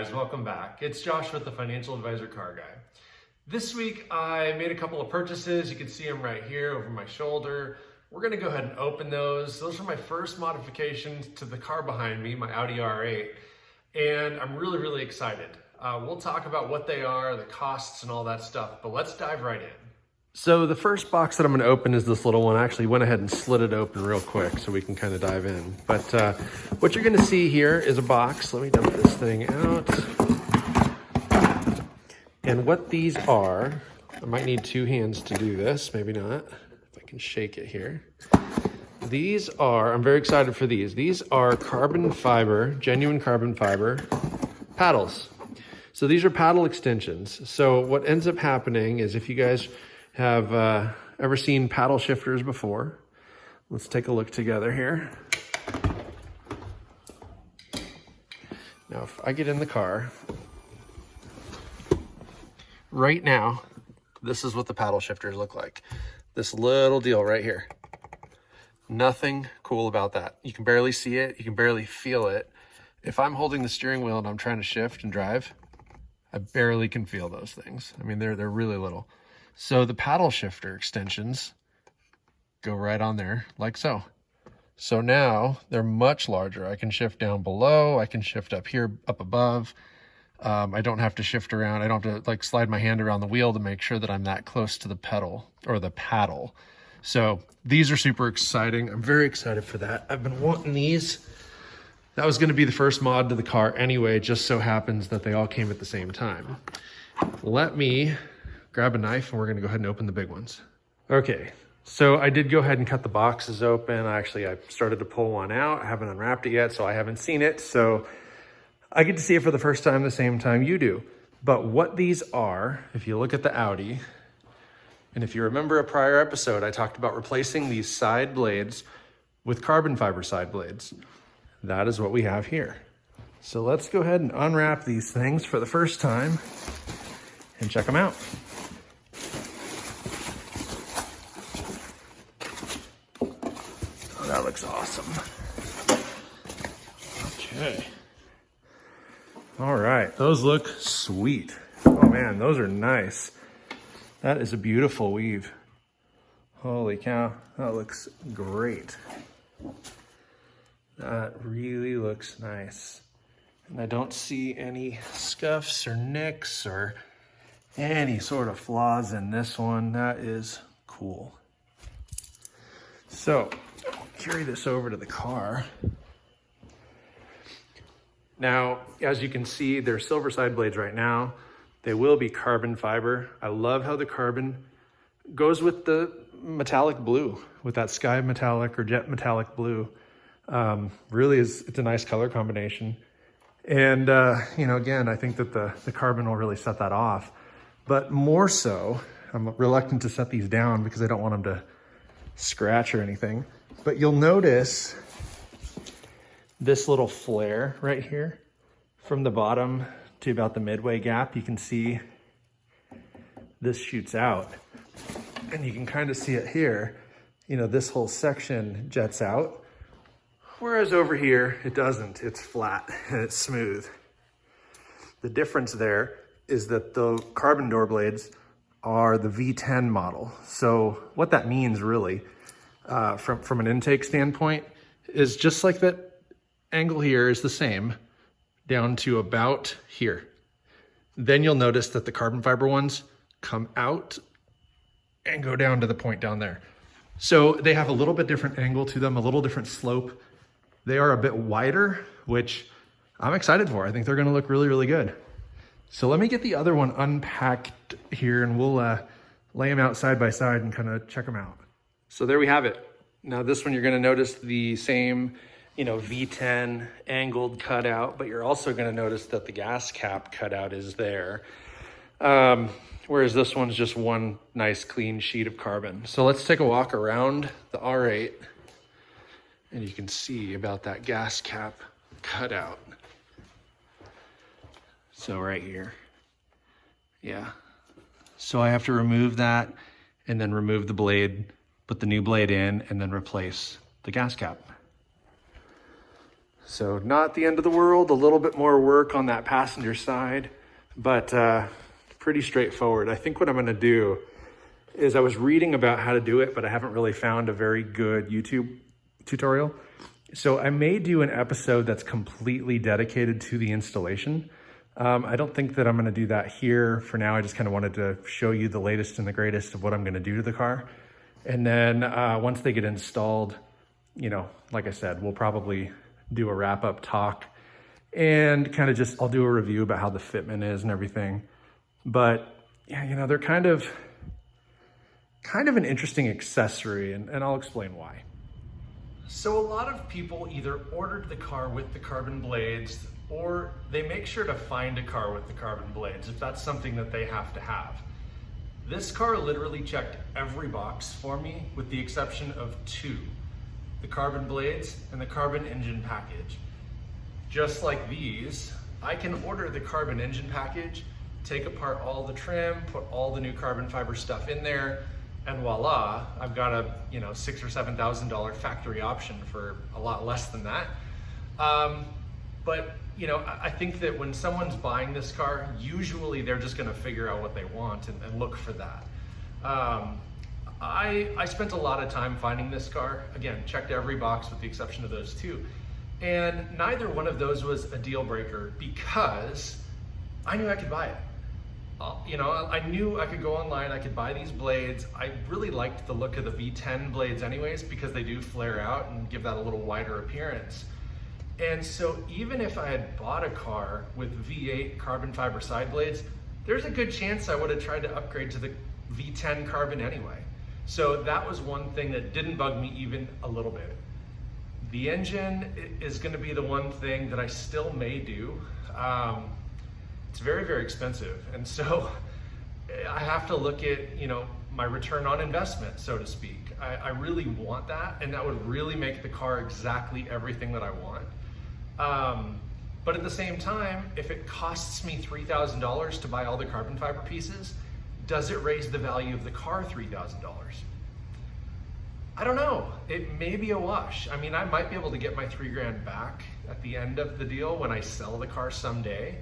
guys, welcome back. It's Josh with the Financial Advisor Car Guy. This week I made a couple of purchases. You can see them right here over my shoulder. We're gonna go ahead and open those. Those are my first modifications to the car behind me, my Audi R8. And I'm really excited. We'll talk about what they are, the costs and all that stuff, but let's dive right in. So the first box that I'm gonna open is this little one. I actually went ahead and slid it open real quick so we can kind of dive in. But what you're gonna see here is a box. Let me dump this thing out. And what these are, I might need two hands to do this, maybe not, if I can shake it here. These are, I'm very excited for these. These are carbon fiber, genuine carbon fiber paddles. So these are paddle extensions. So what ends up happening is if you guys have ever seen paddle shifters before, let's take a look together here. Now, if I get in the car, right now, this is what the paddle shifters look like. This little deal right here. Nothing cool about that. You can barely see it. You can barely feel it. If I'm holding the steering wheel and I'm trying to shift and drive, I barely can feel those things. I mean, they're really little. So the paddle shifter extensions go right on there like so. So now they're much larger. I can shift down below. I can shift up here, up above. I don't have to shift around. I don't have to like slide my hand around the wheel to make sure that I'm that close to the pedal or the paddle. So these are super exciting. I'm very excited for that. I've been wanting these. That was going to be the first mod to the car anyway. It just so happens that they all came at the same time. Let me grab a knife and we're going to go ahead and open the big ones. Okay, so I did go ahead and cut the boxes open. I started to pull one out. I haven't unwrapped it yet, so I haven't seen it. So I get to see it for the first time the same time you do. But what these are, if you look at the Audi, and if you remember a prior episode, I talked about replacing these side blades with carbon fiber side blades. That is what we have here. So let's go ahead and unwrap these things for the first time and check them out. Oh, that looks awesome. Okay. All right, those look sweet. Oh man, those are nice. That is a beautiful weave. Holy cow, that looks great. That really looks nice. And I don't see any scuffs or nicks or any sort of flaws in this one. That is cool. So, I'll carry this over to the car. Now, as you can see, they're silver side blades right now. They will be carbon fiber. I love how the carbon goes with the metallic blue, with that sky metallic or jet metallic blue. Really it's a nice color combination. And, again, I think that the carbon will really set that off. But more so, I'm reluctant to set these down because I don't want them to scratch or anything. But you'll notice this little flare right here from the bottom to about the midway gap. You can see this shoots out and you can kind of see it here. This whole section jets out, whereas over here it doesn't. It's flat and it's smooth. The difference there is that the carbon door blades are the V10 model. So what that means really from an intake standpoint is just like that angle here is the same down to about here. Then you'll notice that the carbon fiber ones come out and go down to the point down there. So they have a little bit different angle to them, a little different slope. They are a bit wider, which I'm excited for. I think they're gonna look really good. So let me get the other one unpacked here and we'll lay them out side by side and kind of check them out. So there we have it. Now this one, you're gonna notice the same V10 angled cutout, but you're also going to notice that the gas cap cutout is there. Whereas this one's just one nice clean sheet of carbon. So let's take a walk around the R8 and you can see about that gas cap cutout. So right here. Yeah. So I have to remove that and then remove the blade, put the new blade in and then replace the gas cap. So not the end of the world, a little bit more work on that passenger side, but pretty straightforward. I think what I'm gonna do is I was reading about how to do it, but I haven't really found a very good YouTube tutorial. So I may do an episode that's completely dedicated to the installation. I don't think that I'm gonna do that here for now. I just kind of wanted to show you the latest and the greatest of what I'm gonna do to the car. And then once they get installed, you know, like I said, we'll probably do a wrap-up talk and kind of just, I'll do a review about how the fitment is and everything. But yeah, you know, they're kind of an interesting accessory, and I'll explain why. So a lot of people either ordered the car with the carbon blades, or they make sure to find a car with the carbon blades if that's something that they have to have. This car literally checked every box for me with the exception of two: the carbon blades and the carbon engine package. Just like these, I can order the carbon engine package, take apart all the trim, put all the new carbon fiber stuff in there, and voila, I've got a $6,000 or $7,000 factory option for a lot less than that. But I think that when someone's buying this car, usually they're just gonna figure out what they want and look for that. I spent a lot of time finding this car. Again, checked every box with the exception of those two. And neither one of those was a deal breaker because I knew I could buy it. I knew I could go online, I could buy these blades. I really liked the look of the V10 blades anyways, because they do flare out and give that a little wider appearance. And so even if I had bought a car with V8 carbon fiber side blades, there's a good chance I would have tried to upgrade to the V10 carbon anyway. So that was one thing that didn't bug me even a little bit. The engine is gonna be the one thing that I still may do. It's very, very expensive. And so I have to look at, my return on investment, so to speak. I really want that, and that would really make the car exactly everything that I want. But at the same time, if it costs me $3,000 to buy all the carbon fiber pieces, does it raise the value of the car $3,000? I don't know. It may be a wash. I mean, I might be able to get my $3,000 back at the end of the deal when I sell the car someday,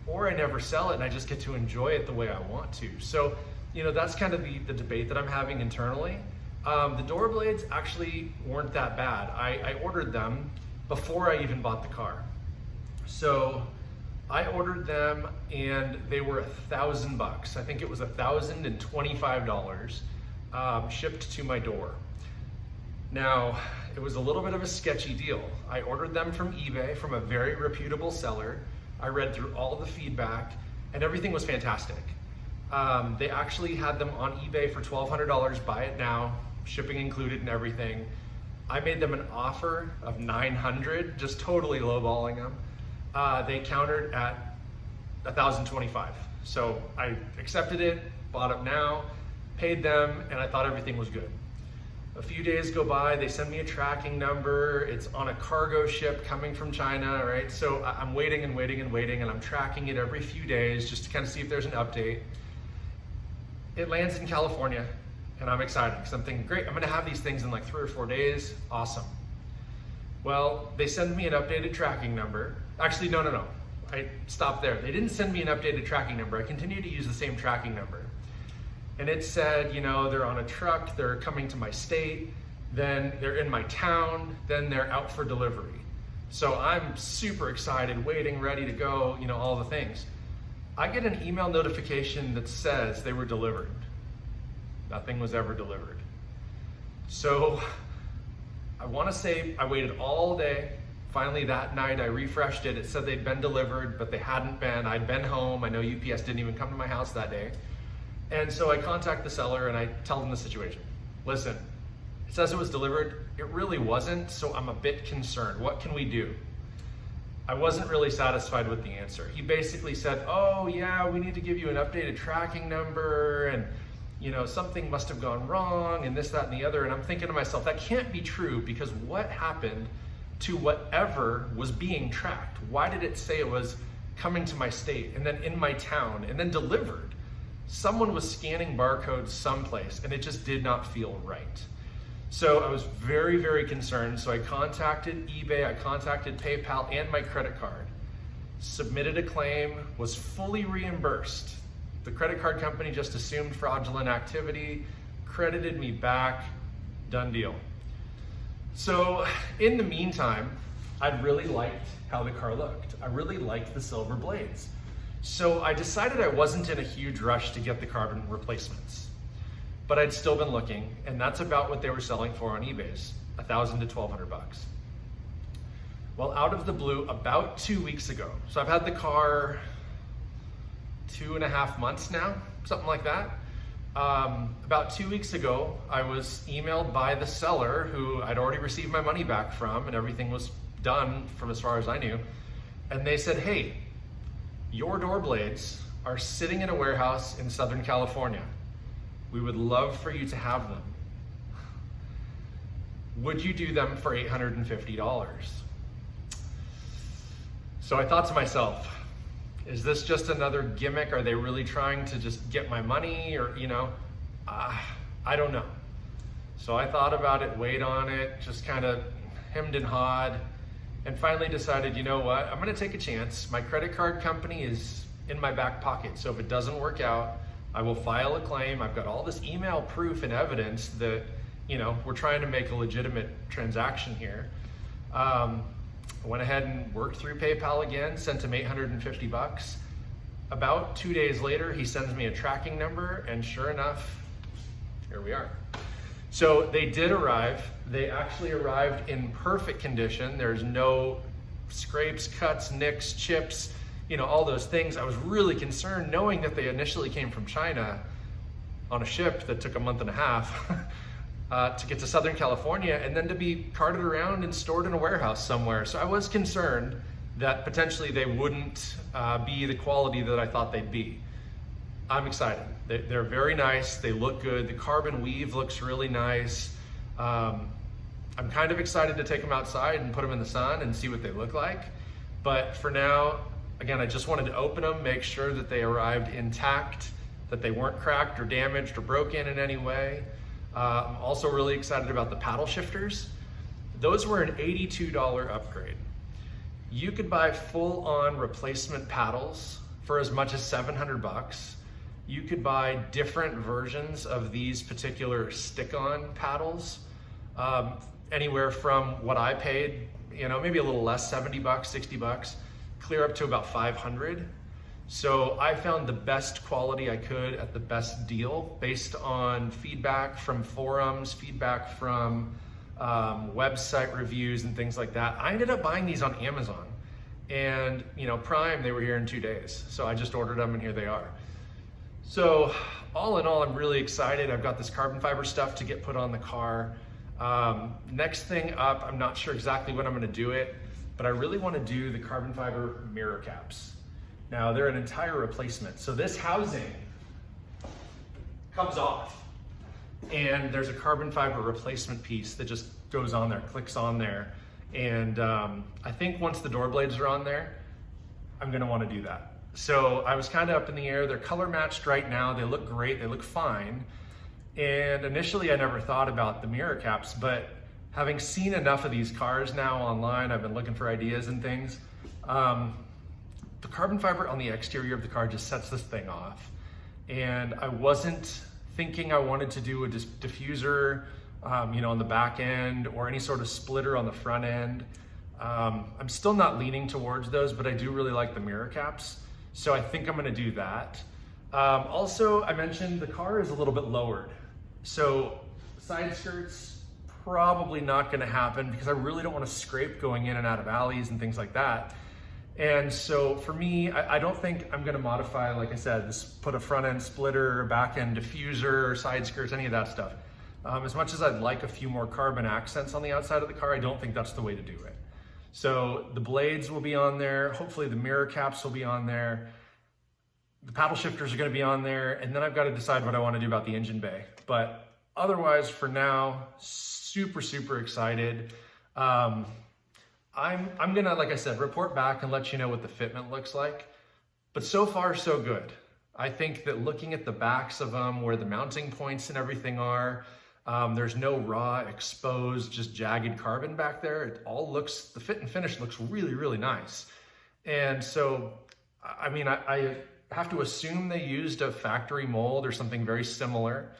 or I never sell it and I just get to enjoy it the way I want to. So, that's kind of the debate that I'm having internally. The door blades actually weren't that bad. I ordered them before I even bought the car. So I ordered them and they were $1,000. I think it was $1,025 shipped to my door. Now, it was a little bit of a sketchy deal. I ordered them from eBay from a very reputable seller. I read through all the feedback and everything was fantastic. They actually had them on eBay for $1,200, buy it now, shipping included and everything. I made them an offer of $900, just totally lowballing them. They countered at $1,025. So I accepted it, bought it now, paid them, and I thought everything was good. A few days go by, they send me a tracking number. It's on a cargo ship coming from China, right? So I'm waiting and waiting and waiting, and I'm tracking it every few days just to kind of see if there's an update. It lands in California, and I'm excited because I'm thinking, great, I'm gonna have these things in like 3 or 4 days, awesome. Well, they send me an updated tracking number. Actually, no. I stopped there. They didn't send me an updated tracking number. I continued to use the same tracking number. And it said, they're on a truck, they're coming to my state, then they're in my town, then they're out for delivery. So I'm super excited, waiting, ready to go, all the things. I get an email notification that says they were delivered. Nothing was ever delivered. So I want to say I waited all day. Finally that night I refreshed it. It said they'd been delivered, but they hadn't been. I'd been home. I know UPS didn't even come to my house that day. And so I contact the seller and I tell them the situation. Listen, it says it was delivered. It really wasn't, so I'm a bit concerned. What can we do? I wasn't really satisfied with the answer. He basically said, oh yeah, we need to give you an updated tracking number and something must have gone wrong and this, that, and the other. And I'm thinking to myself, that can't be true because what happened to whatever was being tracked? Why did it say it was coming to my state and then in my town and then delivered? Someone was scanning barcodes someplace and it just did not feel right. So I was very, very concerned. So I contacted eBay, I contacted PayPal and my credit card, submitted a claim, was fully reimbursed. The credit card company just assumed fraudulent activity, credited me back, done deal. So in the meantime, I really liked how the car looked. I really liked the silver blades. So I decided I wasn't in a huge rush to get the carbon replacements, but I'd still been looking, and that's about what they were selling for on eBay's, $1,000 to $1,200. Well, out of the blue, about 2 weeks ago, so I've had the car 2.5 months now, something like that. About 2 weeks ago, I was emailed by the seller who I'd already received my money back from, and everything was done from as far as I knew. And they said, hey, your door blades are sitting in a warehouse in Southern California. We would love for you to have them. Would you do them for $850? So I thought to myself, is this just another gimmick? Are they really trying to just get my money? Or, I don't know. So I thought about it, weighed on it, just kind of hemmed and hawed, and finally decided, you know what, I'm gonna take a chance. My credit card company is in my back pocket. So if it doesn't work out, I will file a claim. I've got all this email proof and evidence that, we're trying to make a legitimate transaction here. I went ahead and worked through PayPal again, sent him $850. About 2 days later, he sends me a tracking number, and sure enough, here we are. So they did arrive. They actually arrived in perfect condition. There's no scrapes, cuts, nicks, chips, all those things. I was really concerned knowing that they initially came from China on a ship that took a month and a half to get to Southern California and then to be carted around and stored in a warehouse somewhere. So I was concerned that potentially they wouldn't be the quality that I thought they'd be. I'm excited. They're very nice. They look good. The carbon weave looks really nice. I'm kind of excited to take them outside and put them in the sun and see what they look like. But for now, again, I just wanted to open them, make sure that they arrived intact, that they weren't cracked or damaged or broken in any way. I'm also really excited about the paddle shifters. Those were an $82 upgrade. You could buy full-on replacement paddles for as much as $700. You could buy different versions of these particular stick-on paddles, anywhere from what I paid, maybe a little less, $70, $60, clear up to about $500. So I found the best quality I could at the best deal based on feedback from forums, feedback from website reviews and things like that. I ended up buying these on Amazon, and Prime, they were here in 2 days. So I just ordered them and here they are. So all in all, I'm really excited. I've got this carbon fiber stuff to get put on the car. Next thing up, I'm not sure exactly when I'm gonna do it, but I really wanna do the carbon fiber mirror caps. Now they're an entire replacement. So this housing comes off and there's a carbon fiber replacement piece that just goes on there, clicks on there. And I think once the door blades are on there, I'm gonna wanna do that. So I was kind of up in the air. They're color matched right now. They look great, they look fine. And initially I never thought about the mirror caps, but having seen enough of these cars now online, I've been looking for ideas and things. The carbon fiber on the exterior of the car just sets this thing off. And I wasn't thinking I wanted to do a diffuser, on the back end or any sort of splitter on the front end. I'm still not leaning towards those, but I do really like the mirror caps. So I think I'm gonna do that. Also, I mentioned the car is a little bit lowered. So side skirts, probably not gonna happen because I really don't wanna scrape going in and out of alleys and things like that. And so for me, I don't think I'm gonna modify, like I said, put a front end splitter, back end diffuser, side skirts, any of that stuff. As much as I'd like a few more carbon accents on the outside of the car, I don't think that's the way to do it. So the blades will be on there. Hopefully the mirror caps will be on there. The paddle shifters are gonna be on there. And then I've got to decide what I wanna do about the engine bay. But otherwise for now, super, super excited. I'm gonna, like I said, report back and let you know what the fitment looks like. But so far, so good. I think that looking at the backs of them, where the mounting points and everything are, There's no raw, exposed, just jagged carbon back there. It all looks, the fit and finish looks really, really nice. And so, I mean, I have to assume they used a factory mold or something very similar.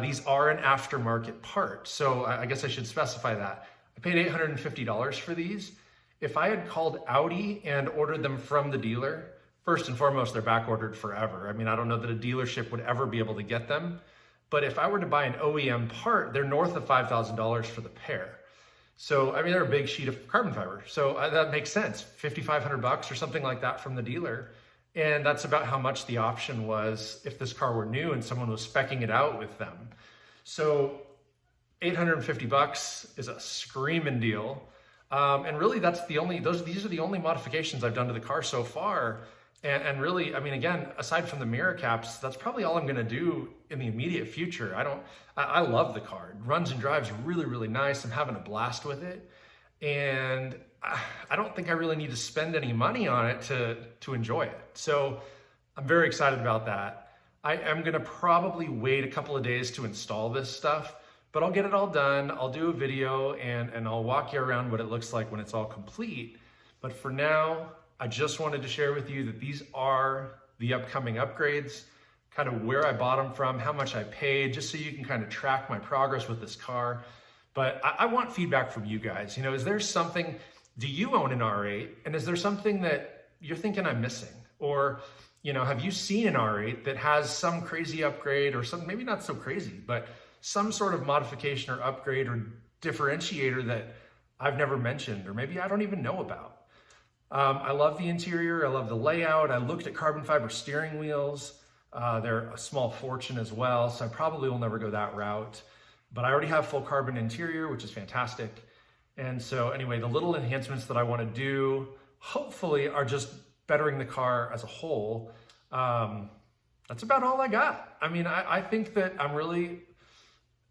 These are an aftermarket part, so I guess I should specify that. I paid $850 for these. If I had called Audi and ordered them from the dealer, first and foremost, they're back ordered forever. I mean, I don't know that a dealership would ever be able to get them. But if I were to buy an OEM part, they're north of $5,000 for the pair. So, I mean, they're a big sheet of carbon fiber. So that makes sense, 5,500 bucks or something like that from the dealer. And that's about how much the option was if this car were new and someone was speccing it out with them. So 850 bucks is a screaming deal. And really that's these are the only modifications I've done to the car so far. And really, I mean, again, aside from the mirror caps, that's probably all I'm gonna do in the immediate future. I love the car. It runs and drives really, really nice. I'm having a blast with it. And I don't think I really need to spend any money on it to enjoy it. So I'm very excited about that. I am gonna probably wait a couple of days to install this stuff, but I'll get it all done. I'll do a video and I'll walk you around what it looks like when it's all complete. But for now, I just wanted to share with you that these are the upcoming upgrades, kind of where I bought them from, how much I paid, just so you can kind of track my progress with this car. But I want feedback from you guys. You know, is there something, do you own an R8? And is there something that you're thinking I'm missing? Or, you know, have you seen an R8 that has some crazy upgrade or some, maybe not so crazy, but some sort of modification or upgrade or differentiator that I've never mentioned, or maybe I don't even know about? I love the interior, I love the layout. I looked at carbon fiber steering wheels. They're a small fortune as well, so I probably will never go that route. But I already have full carbon interior, which is fantastic. And so anyway, the little enhancements that I want to do, hopefully, are just bettering the car as a whole. That's about all I got. I mean, I think that I'm really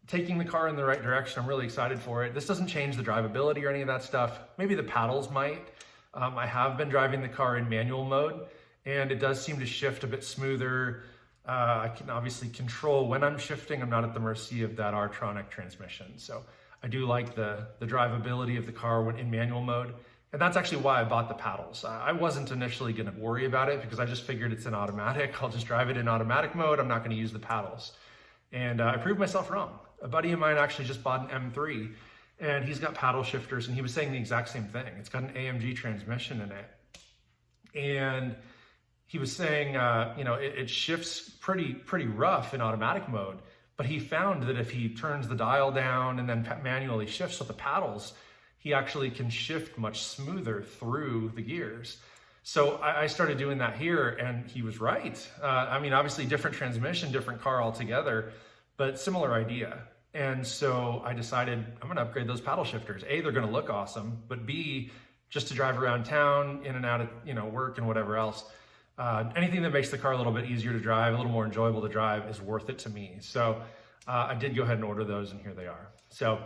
taking the car in the right direction. I'm really excited for it. This doesn't change the drivability or any of that stuff. Maybe the paddles might. I have been driving the car in manual mode, and it does seem to shift a bit smoother. I can obviously control when I'm shifting. I'm not at the mercy of that R-tronic transmission. So I do like the drivability of the car when in manual mode. And that's actually why I bought the paddles. I wasn't initially gonna worry about it because I just figured it's in automatic. I'll just drive it in automatic mode. I'm not gonna use the paddles. And I proved myself wrong. A buddy of mine actually just bought an M3, and he's got paddle shifters, and he was saying the exact same thing. It's got an AMG transmission in it. And he was saying, you know, it shifts pretty rough in automatic mode, but he found that if he turns the dial down and then manually shifts with the paddles, he actually can shift much smoother through the gears. So I started doing that here, and he was right. I mean, obviously different transmission, different car altogether, but similar idea. And so I decided I'm gonna upgrade those paddle shifters. A, they're gonna look awesome, but B, just to drive around town, in and out of, you know, work and whatever else. Anything that makes the car a little bit easier to drive, a little more enjoyable to drive, is worth it to me. So I did go ahead and order those, and here they are. So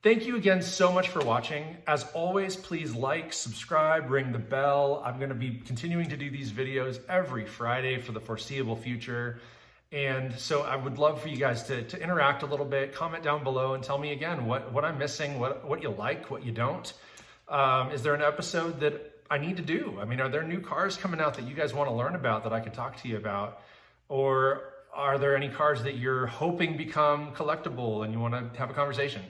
thank you again so much for watching. As always, please like, subscribe, ring the bell. I'm gonna be continuing to do these videos every Friday for the foreseeable future. And so I would love for you guys to interact a little bit, comment down below and tell me again what I'm missing, what you like, what you don't. Is there an episode that I need to do? I mean, are there new cars coming out that you guys want to learn about that I could talk to you about? Or are there any cars that you're hoping become collectible and you want to have a conversation?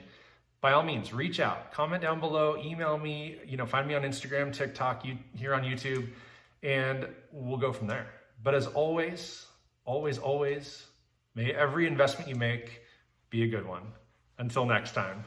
By all means, reach out, comment down below, email me, you know, find me on Instagram, TikTok, here on YouTube, and we'll go from there. But as always, always, may every investment you make be a good one. Until next time.